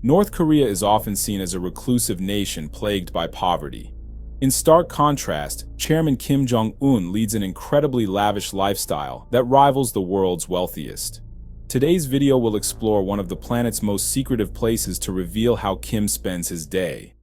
North Korea is often seen as a reclusive nation plagued by poverty. In stark contrast, Chairman Kim Jong-un leads an incredibly lavish lifestyle that rivals the world's wealthiest. Today's video will explore one of the planet's most secretive places to reveal how Kim spends his day.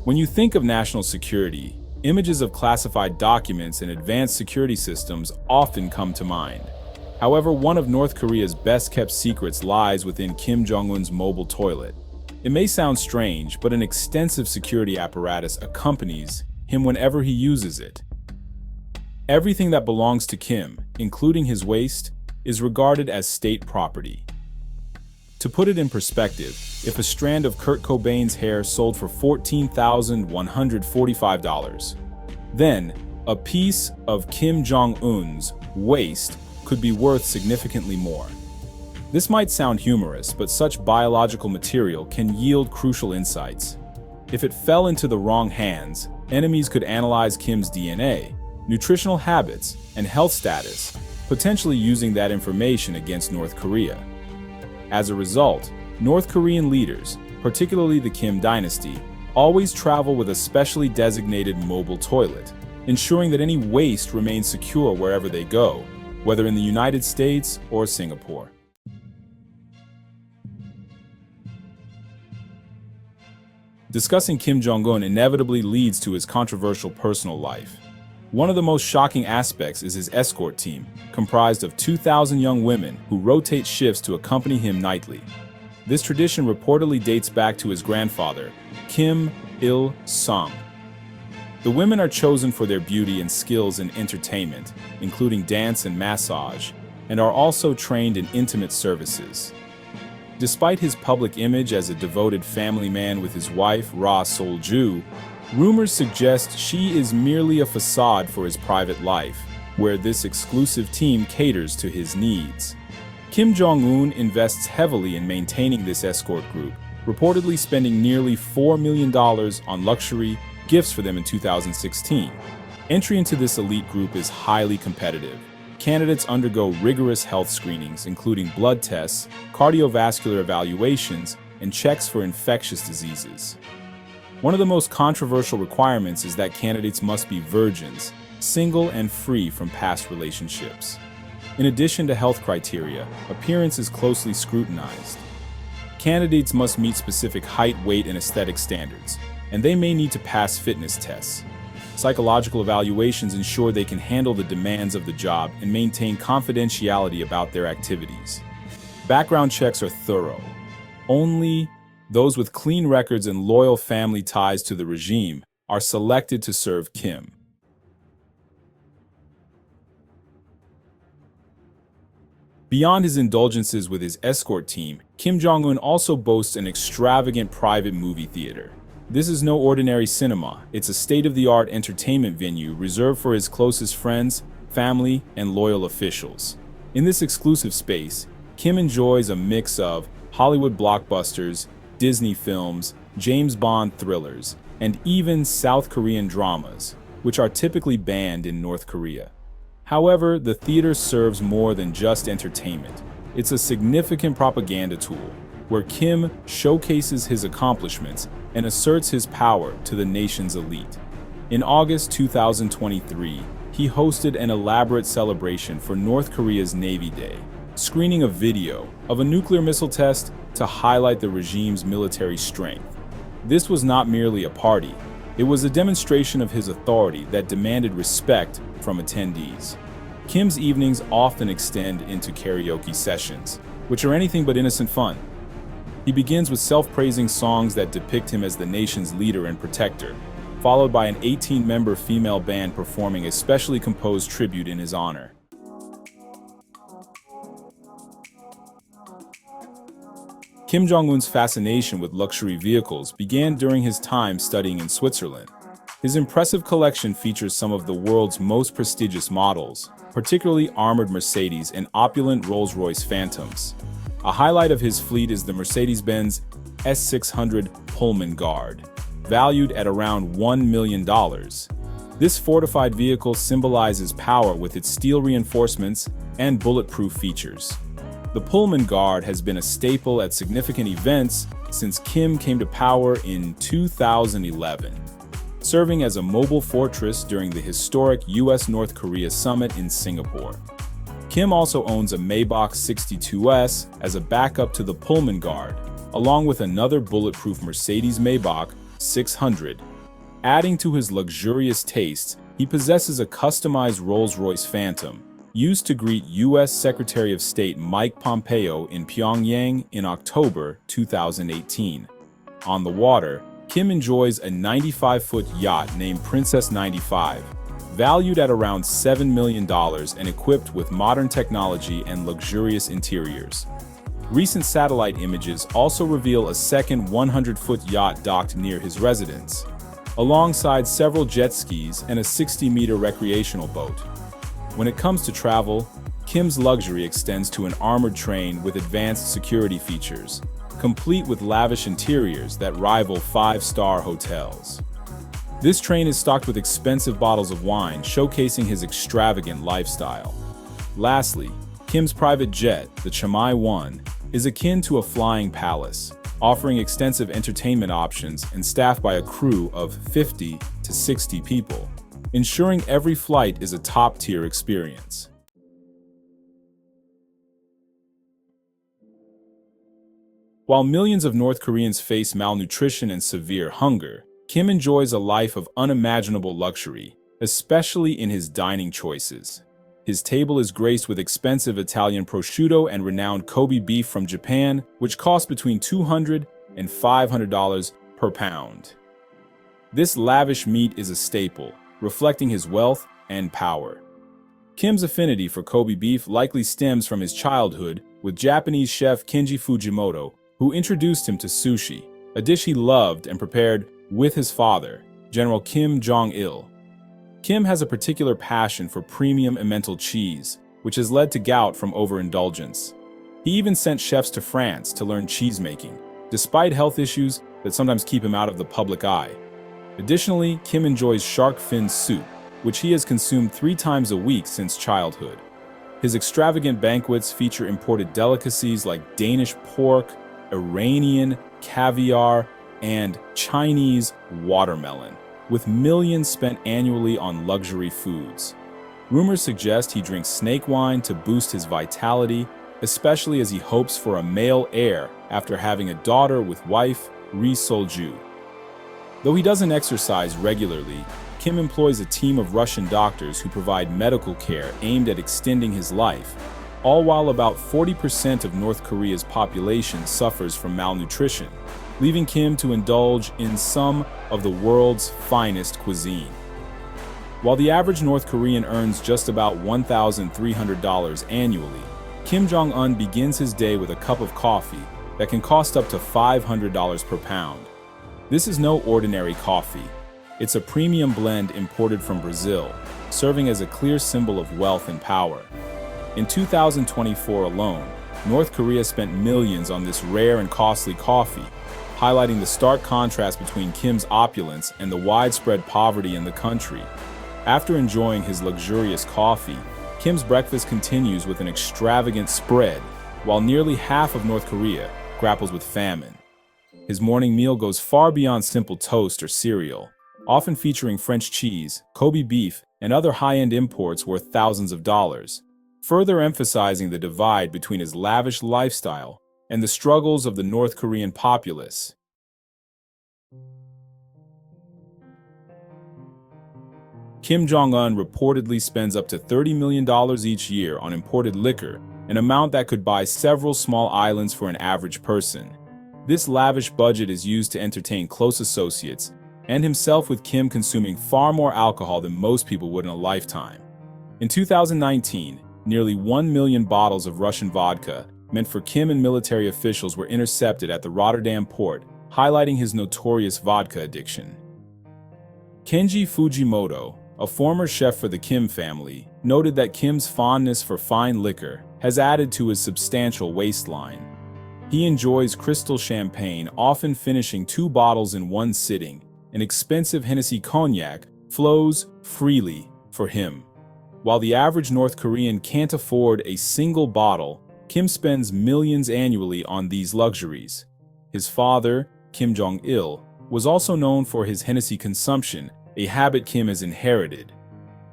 When you think of national security, images of classified documents and advanced security systems often come to mind. However, one of North Korea's best-kept secrets lies within Kim Jong-un's mobile toilet. It may sound strange, but an extensive security apparatus accompanies him whenever he uses it. Everything that belongs to Kim, including his waist, is regarded as state property. To put it in perspective, if a strand of Kurt Cobain's hair sold for $14,145, then a piece of Kim Jong-un's waist could be worth significantly more. This might sound humorous, but such biological material can yield crucial insights. If it fell into the wrong hands, enemies could analyze Kim's DNA, nutritional habits, and health status, potentially using that information against North Korea. As a result, North Korean leaders, particularly the Kim dynasty, always travel with a specially designated mobile toilet, ensuring that any waste remains secure wherever they go, whether in the United States or Singapore. Discussing Kim Jong-un inevitably leads to his controversial personal life. One of the most shocking aspects is his escort team, comprised of 2,000 young women who rotate shifts to accompany him nightly. This tradition reportedly dates back to his grandfather, Kim Il-sung. The women are chosen for their beauty and skills in entertainment, including dance and massage, and are also trained in intimate services. Despite his public image as a devoted family man with his wife, Ra Sol-ju, rumors suggest she is merely a facade for his private life, where this exclusive team caters to his needs. Kim Jong-un invests heavily in maintaining this escort group, reportedly spending nearly $4 million on luxury gifts for them in 2016. Entry into this elite group is highly competitive. Candidates undergo rigorous health screenings, including blood tests, cardiovascular evaluations, and checks for infectious diseases. One of the most controversial requirements is that candidates must be virgins, single and free from past relationships. In addition to health criteria, appearance is closely scrutinized. Candidates must meet specific height, weight, and aesthetic standards, and they may need to pass fitness tests. Psychological evaluations ensure they can handle the demands of the job and maintain confidentiality about their activities. Background checks are thorough. Only those with clean records and loyal family ties to the regime are selected to serve Kim. Beyond his indulgences with his escort team, Kim Jong-un also boasts an extravagant private movie theater. This is no ordinary cinema. It's a state-of-the-art entertainment venue reserved for his closest friends, family, and loyal officials. In this exclusive space, Kim enjoys a mix of Hollywood blockbusters, Disney films, James Bond thrillers, and even South Korean dramas, which are typically banned in North Korea. However, the theater serves more than just entertainment. It's a significant propaganda tool, where Kim showcases his accomplishments and asserts his power to the nation's elite. In August 2023, he hosted an elaborate celebration for North Korea's Navy Day, screening a video of a nuclear missile test to highlight the regime's military strength. This was not merely a party, it was a demonstration of his authority that demanded respect from attendees. Kim's evenings often extend into karaoke sessions, which are anything but innocent fun. He begins with self-praising songs that depict him as the nation's leader and protector, followed by an 18-member female band performing a specially composed tribute in his honor. Kim Jong-un's fascination with luxury vehicles began during his time studying in Switzerland. His impressive collection features some of the world's most prestigious models, particularly armored Mercedes and opulent Rolls-Royce Phantoms. A highlight of his fleet is the Mercedes-Benz S600 Pullman Guard, valued at around $1 million. This fortified vehicle symbolizes power with its steel reinforcements and bulletproof features. The Pullman Guard has been a staple at significant events since Kim came to power in 2011, serving as a mobile fortress during the historic US-North Korea summit in Singapore. Kim also owns a Maybach 62S as a backup to the Pullman Guard, along with another bulletproof Mercedes Maybach 600. Adding to his luxurious tastes, he possesses a customized Rolls-Royce Phantom, used to greet U.S. Secretary of State Mike Pompeo in Pyongyang in October 2018. On the water, Kim enjoys a 95-foot yacht named Princess 95, valued at around $7 million and equipped with modern technology and luxurious interiors. Recent satellite images also reveal a second 100-foot yacht docked near his residence, alongside several jet skis and a 60-meter recreational boat. When it comes to travel, Kim's luxury extends to an armored train with advanced security features, complete with lavish interiors that rival five-star hotels. This train is stocked with expensive bottles of wine, showcasing his extravagant lifestyle. Lastly, Kim's private jet, the Chamai 1, is akin to a flying palace, offering extensive entertainment options and staffed by a crew of 50 to 60 people, ensuring every flight is a top-tier experience. While millions of North Koreans face malnutrition and severe hunger, Kim enjoys a life of unimaginable luxury, especially in his dining choices. His table is graced with expensive Italian prosciutto and renowned Kobe beef from Japan, which cost between $200 and $500 per pound. This lavish meat is a staple, reflecting his wealth and power. Kim's affinity for Kobe beef likely stems from his childhood with Japanese chef Kenji Fujimoto, who introduced him to sushi, a dish he loved and prepared with his father, General Kim Jong-il. Kim has a particular passion for premium Emmental cheese, which has led to gout from overindulgence. He even sent chefs to France to learn cheesemaking, despite health issues that sometimes keep him out of the public eye. Additionally, Kim enjoys shark fin soup, which he has consumed 3 times a week since childhood. His extravagant banquets feature imported delicacies like Danish pork, Iranian caviar, and Chinese watermelon, with millions spent annually on luxury foods. Rumors suggest he drinks snake wine to boost his vitality, especially as he hopes for a male heir after having a daughter with wife Ri Sol-ju. Though he doesn't exercise regularly, Kim employs a team of Russian doctors who provide medical care aimed at extending his life, all while about 40% of North Korea's population suffers from malnutrition, leaving Kim to indulge in some of the world's finest cuisine. While the average North Korean earns just about $1,300 annually, Kim Jong-un begins his day with a cup of coffee that can cost up to $500 per pound. This is no ordinary coffee. It's a premium blend imported from Brazil, serving as a clear symbol of wealth and power. In 2024 alone, North Korea spent millions on this rare and costly coffee, highlighting the stark contrast between Kim's opulence and the widespread poverty in the country. After enjoying his luxurious coffee, Kim's breakfast continues with an extravagant spread, while nearly half of North Korea grapples with famine. His morning meal goes far beyond simple toast or cereal, often featuring French cheese, Kobe beef, and other high-end imports worth thousands of dollars, further emphasizing the divide between his lavish lifestyle and the struggles of the North Korean populace. Kim Jong-un reportedly spends up to $30 million each year on imported liquor, an amount that could buy several small islands for an average person. This lavish budget is used to entertain close associates, and himself, with Kim consuming far more alcohol than most people would in a lifetime. In 2019, nearly 1 million bottles of Russian vodka meant for Kim and military officials were intercepted at the Rotterdam port, highlighting his notorious vodka addiction. Kenji Fujimoto, a former chef for the Kim family, noted that Kim's fondness for fine liquor has added to his substantial waistline. He enjoys crystal champagne, often finishing 2 bottles in one sitting, and expensive Hennessy cognac flows freely for him. While the average North Korean can't afford a single bottle, Kim spends millions annually on these luxuries. His father, Kim Jong-il, was also known for his Hennessy consumption, a habit Kim has inherited.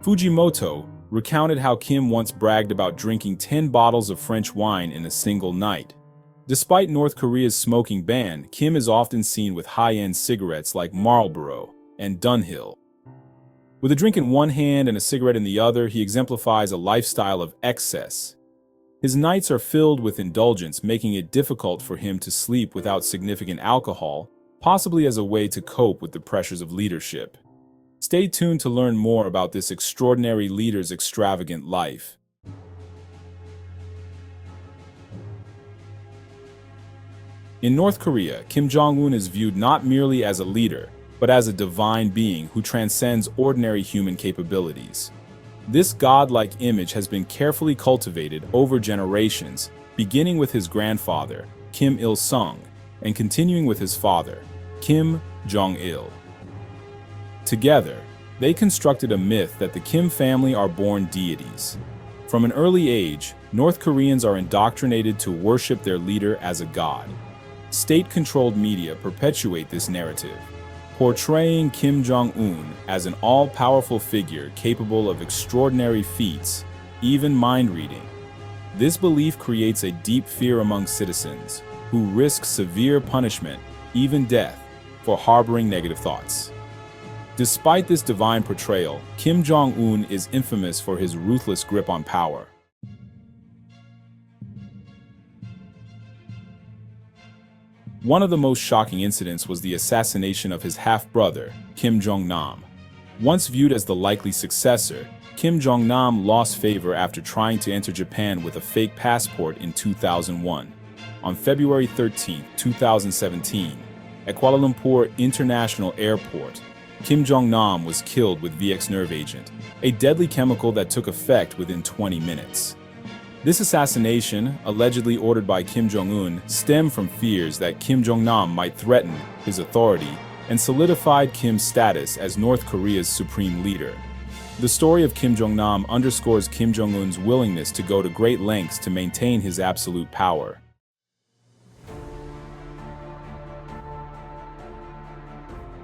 Fujimoto recounted how Kim once bragged about drinking 10 bottles of French wine in a single night. Despite North Korea's smoking ban, Kim is often seen with high-end cigarettes like Marlboro and Dunhill. With a drink in one hand and a cigarette in the other, he exemplifies a lifestyle of excess. His nights are filled with indulgence, making it difficult for him to sleep without significant alcohol, possibly as a way to cope with the pressures of leadership. Stay tuned to learn more about this extraordinary leader's extravagant life. In North Korea, Kim Jong-un is viewed not merely as a leader, but as a divine being who transcends ordinary human capabilities. This godlike image has been carefully cultivated over generations, beginning with his grandfather, Kim Il-sung, and continuing with his father, Kim Jong-il. Together, they constructed a myth that the Kim family are born deities. From an early age, North Koreans are indoctrinated to worship their leader as a god. State-controlled media perpetuate this narrative, portraying Kim Jong-un as an all-powerful figure capable of extraordinary feats, even mind-reading. This belief creates a deep fear among citizens, who risk severe punishment, even death, for harboring negative thoughts. Despite this divine portrayal, Kim Jong-un is infamous for his ruthless grip on power. One of the most shocking incidents was the assassination of his half-brother, Kim Jong-nam. Once viewed as the likely successor, Kim Jong-nam lost favor after trying to enter Japan with a fake passport in 2001. On February 13, 2017, at Kuala Lumpur International Airport, Kim Jong-nam was killed with VX nerve agent, a deadly chemical that took effect within 20 minutes. This assassination, allegedly ordered by Kim Jong-un, stemmed from fears that Kim Jong-nam might threaten his authority and solidified Kim's status as North Korea's supreme leader. The story of Kim Jong-nam underscores Kim Jong-un's willingness to go to great lengths to maintain his absolute power.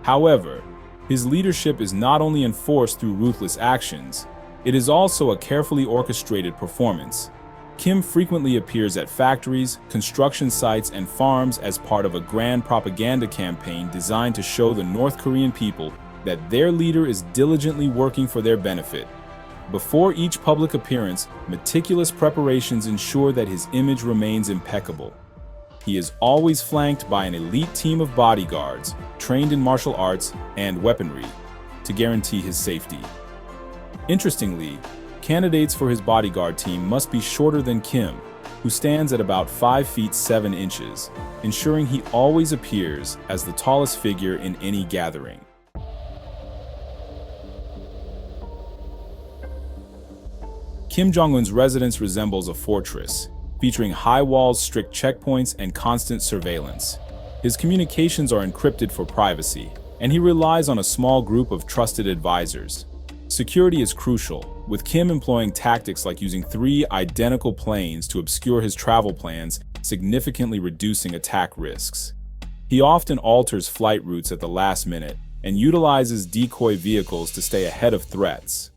However, his leadership is not only enforced through ruthless actions, it is also a carefully orchestrated performance. Kim frequently appears at factories, construction sites, and farms as part of a grand propaganda campaign designed to show the North Korean people that their leader is diligently working for their benefit. Before each public appearance, meticulous preparations ensure that his image remains impeccable. He is always flanked by an elite team of bodyguards, trained in martial arts and weaponry, to guarantee his safety. Interestingly, candidates for his bodyguard team must be shorter than Kim, who stands at about 5 feet 7 inches, ensuring he always appears as the tallest figure in any gathering. Kim Jong-un's residence resembles a fortress, featuring high walls, strict checkpoints, and constant surveillance. His communications are encrypted for privacy, and he relies on a small group of trusted advisors. Security is crucial, with Kim employing tactics like using 3 identical planes to obscure his travel plans, significantly reducing attack risks. He often alters flight routes at the last minute and utilizes decoy vehicles to stay ahead of threats.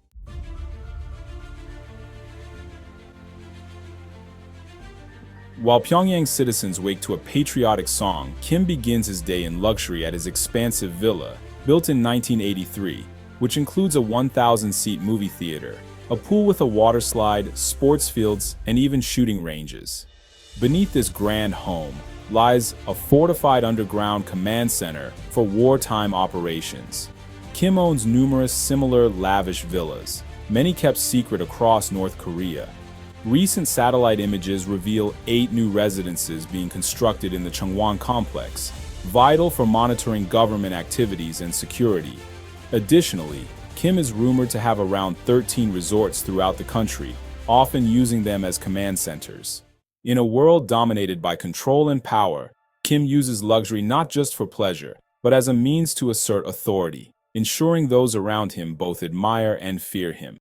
While Pyongyang citizens wake to a patriotic song, Kim begins his day in luxury at his expansive villa, built in 1983, which includes a 1,000-seat movie theater, a pool with a water slide, sports fields, and even shooting ranges. Beneath this grand home lies a fortified underground command center for wartime operations. Kim owns numerous similar lavish villas, many kept secret across North Korea. Recent satellite images reveal 8 new residences being constructed in the Chungwon complex, vital for monitoring government activities and security. Additionally, Kim is rumored to have around 13 resorts throughout the country, often using them as command centers. In a world dominated by control and power, Kim uses luxury not just for pleasure, but as a means to assert authority. ensuring those around him both admire and fear him.